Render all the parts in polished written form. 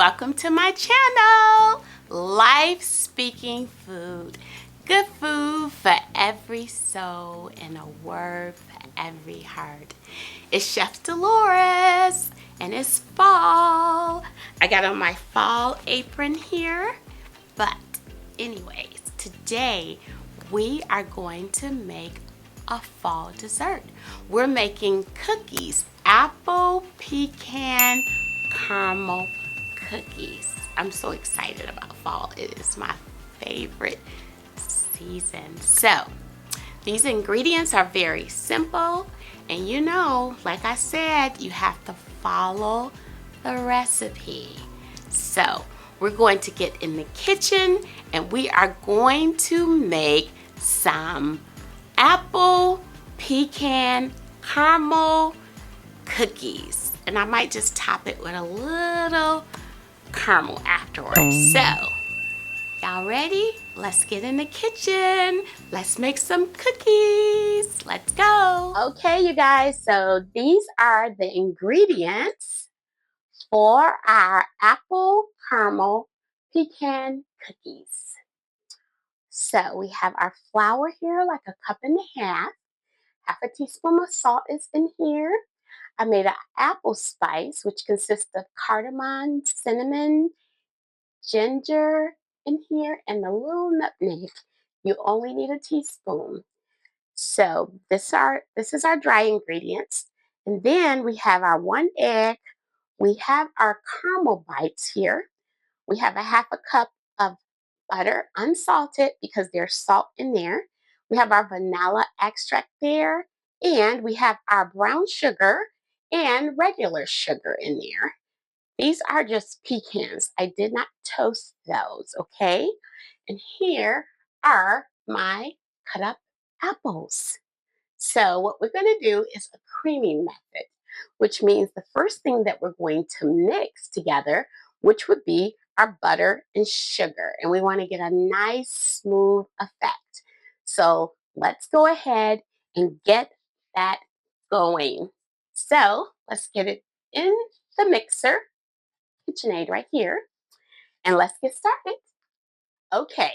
welcome to my channel, Life Speaking Food. Good food for every soul and a word for every heart. It's Chef Dolores and it's fall. I got on my fall apron here, but anyways, today we are going to make a fall dessert. We're making cookies, apple pecan caramel cookies. I'm so excited about fall. It is my favorite season. So these ingredients are very simple, and you know, like I said, you have to follow the recipe. So we're going to get in the kitchen and we are going to make some apple pecan caramel cookies, and I might just top it with a little caramel afterwards. So y'all ready? Let's get in the kitchen. Let's make some cookies. Let's go. Okay, you guys, so these are the ingredients for our apple caramel pecan cookies. So we have our flour here, like a cup and a half. Half a teaspoon of salt is in here. I made an apple spice, which consists of cardamom, cinnamon, ginger in here, and a little nutmeg. You only need a teaspoon. So this is our dry ingredients. And then we have our 1 egg. We have our caramel bites here. We have a half a cup of butter, unsalted, because there's salt in there. We have our vanilla extract there, and we have our brown sugar and regular sugar in there. These are just pecans. I did not toast those, okay? And here are my cut up apples. So what we're going to do is a creaming method, which means the first thing that we're going to mix together, which would be our butter and sugar. And we want to get a nice smooth effect. So let's go ahead and get that going. So let's get it in the mixer, KitchenAid right here, and let's get started. Okay,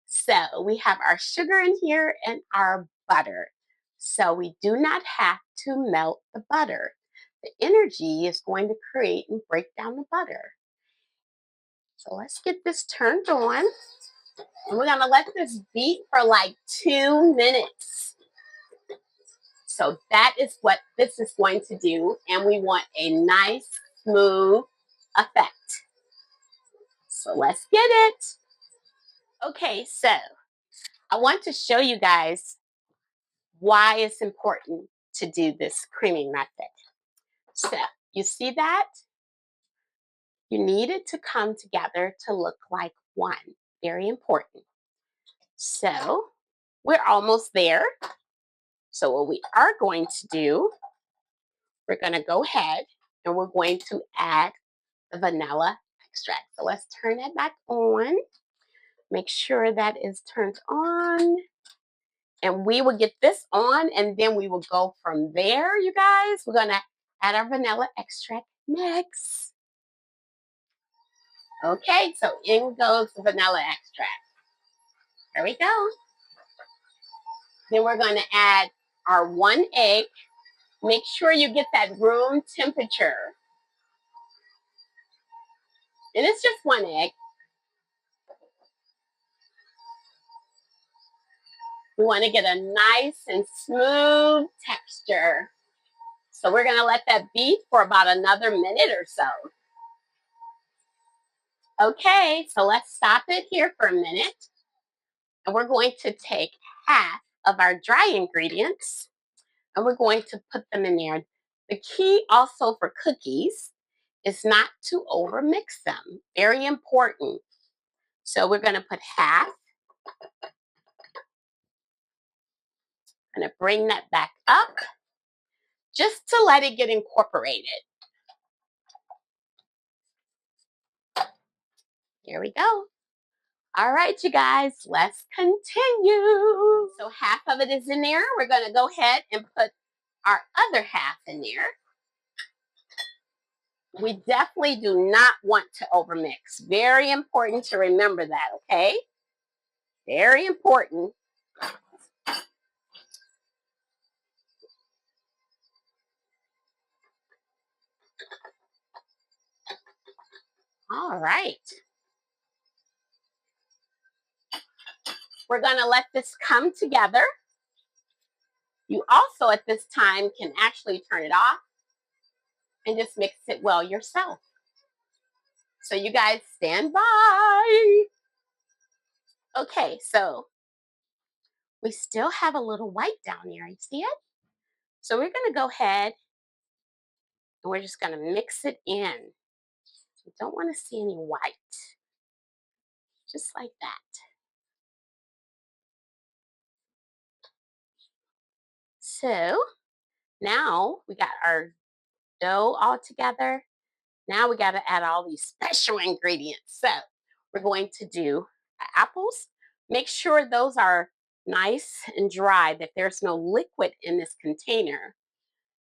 so we have our sugar in here and our butter. So we do not have to melt the butter. The energy is going to create and break down the butter. So let's get this turned on. And we're going to let this beat for like 2 minutes. So that is what this is going to do. And we want a nice, smooth effect. So let's get it. Okay, so I want to show you guys why it's important to do this creaming method. So you see that? You need it to come together to look like one. Very important. So we're almost there. So what we are going to do, we're going to go ahead and we're going to add the vanilla extract. So let's turn it back on. Make sure that is turned on. And we will get this on and then we will go from there, you guys. We're going to add our vanilla extract next. Okay, so in goes the vanilla extract. There we go. Then we're going to add our 1 egg. Make sure you get that room temperature. And it's just 1 egg. We want to get a nice and smooth texture. So we're going to let that beat for about another minute or so. Okay, so let's stop it here for a minute. And we're going to take half of our dry ingredients and we're going to put them in there. The key also for cookies is not to overmix them. Very important. So we're going to put half. I'm going to bring that back up just to let it get incorporated. Here we go. All right, you guys, let's continue. So half of it is in there. We're going to go ahead and put our other half in there. We definitely do not want to overmix. Very important to remember that, okay? Very important. All right. We're going to let this come together. You also at this time can actually turn it off and just mix it well yourself. So you guys stand by. Okay, so we still have a little white down here. You see it? So we're going to go ahead and we're just going to mix it in. We don't want to see any white. Just like that. So now we got our dough all together. Now we got to add all these special ingredients. So we're going to do apples. Make sure those are nice and dry, that there's no liquid in this container.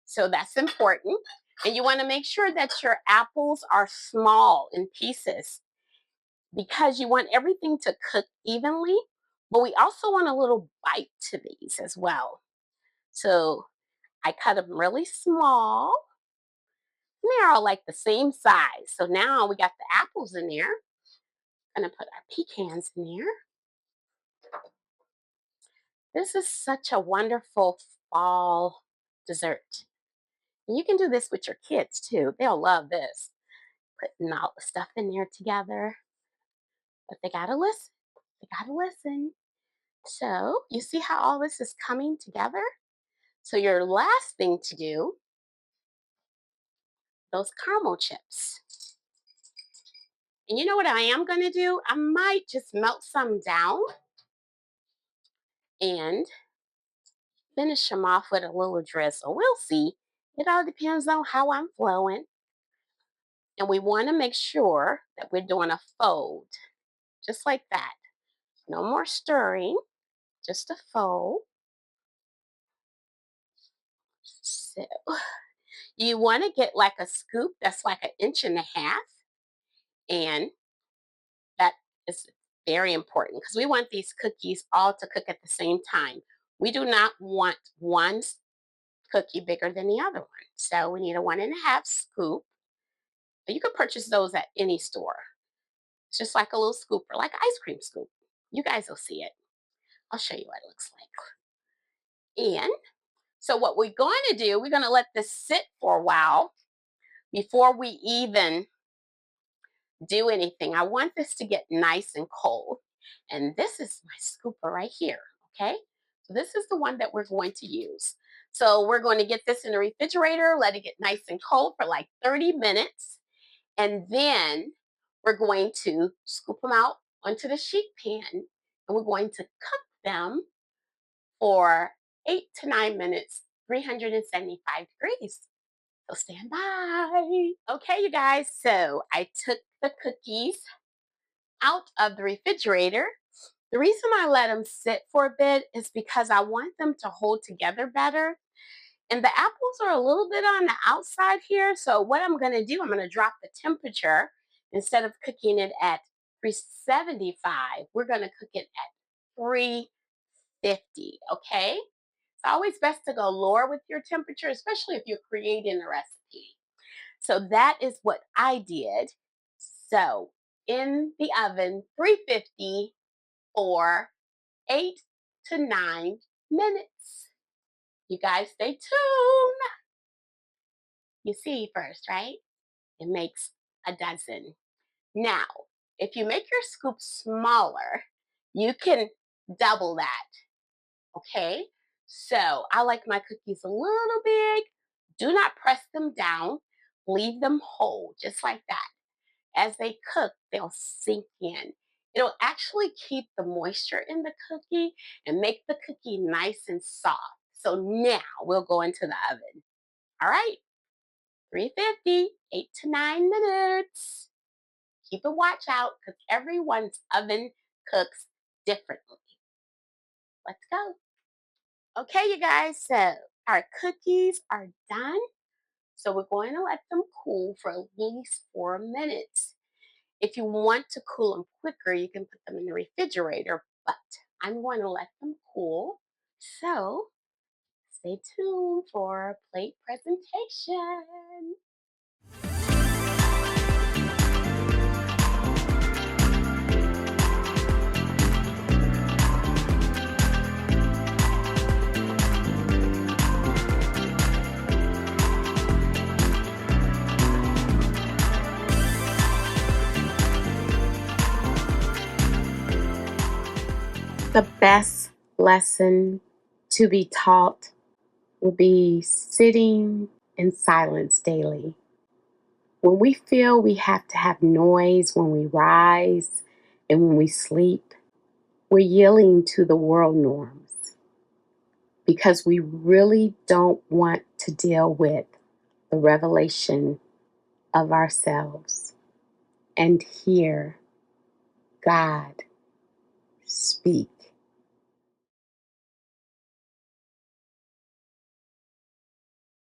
So that's important. And you want to make sure that your apples are small in pieces because you want everything to cook evenly. But we also want a little bite to these as well. So I cut them really small. And they're all like the same size. So now we got the apples in there. I'm gonna put our pecans in there. This is such a wonderful fall dessert. And you can do this with your kids too. They'll love this. Putting all the stuff in there together. But they gotta listen. They gotta listen. So you see how all this is coming together? So your last thing to do, those caramel chips. And you know what I am gonna do? I might just melt some down and finish them off with a little drizzle. We'll see. It all depends on how I'm flowing. And we want to make sure that we're doing a fold, just like that. No more stirring, just a fold. So you want to get like a scoop that's like 1.5 inches, and that is very important because we want these cookies all to cook at the same time. We do not want one cookie bigger than the other one. So we need a 1.5 scoop. You can purchase those at any store. It's just like a little scooper, like an ice cream scoop. You guys will see it. I'll show you what it looks like. And so what we're going to do, we're going to let this sit for a while before we even do anything. I want this to get nice and cold. And this is my scooper right here, okay? So this is the one that we're going to use. So we're going to get this in the refrigerator, let it get nice and cold for like 30 minutes. And then we're going to scoop them out onto the sheet pan and we're going to cook them for 8 to 9 minutes, 375 degrees. So stand by. Okay, you guys, so I took the cookies out of the refrigerator. The reason I let them sit for a bit is because I want them to hold together better. And the apples are a little bit on the outside here. So what I'm going to do, I'm going to drop the temperature. Instead of cooking it at 375, we're going to cook it at 350, okay? It's always best to go lower with your temperature, especially if you're creating a recipe. So that is what I did. So in the oven, 350 for 8 to 9 minutes. You guys stay tuned. You see first, right? It makes a dozen. Now, if you make your scoop smaller, you can double that. Okay? So I like my cookies a little big. Do not press them down. Leave them whole, just like that. As they cook, they'll sink in. It'll actually keep the moisture in the cookie and make the cookie nice and soft. So now we'll go into the oven. All right, 350, 8 to 9 minutes. Keep a watch out because everyone's oven cooks differently. Let's go. Okay, you guys, so our cookies are done. So we're going to let them cool for at least 4 minutes. If you want to cool them quicker, you can put them in the refrigerator, but I'm going to let them cool. So stay tuned for plate presentation. The best lesson to be taught will be sitting in silence daily. When we feel we have to have noise when we rise and when we sleep, we're yielding to the world norms because we really don't want to deal with the revelation of ourselves and hear God speak.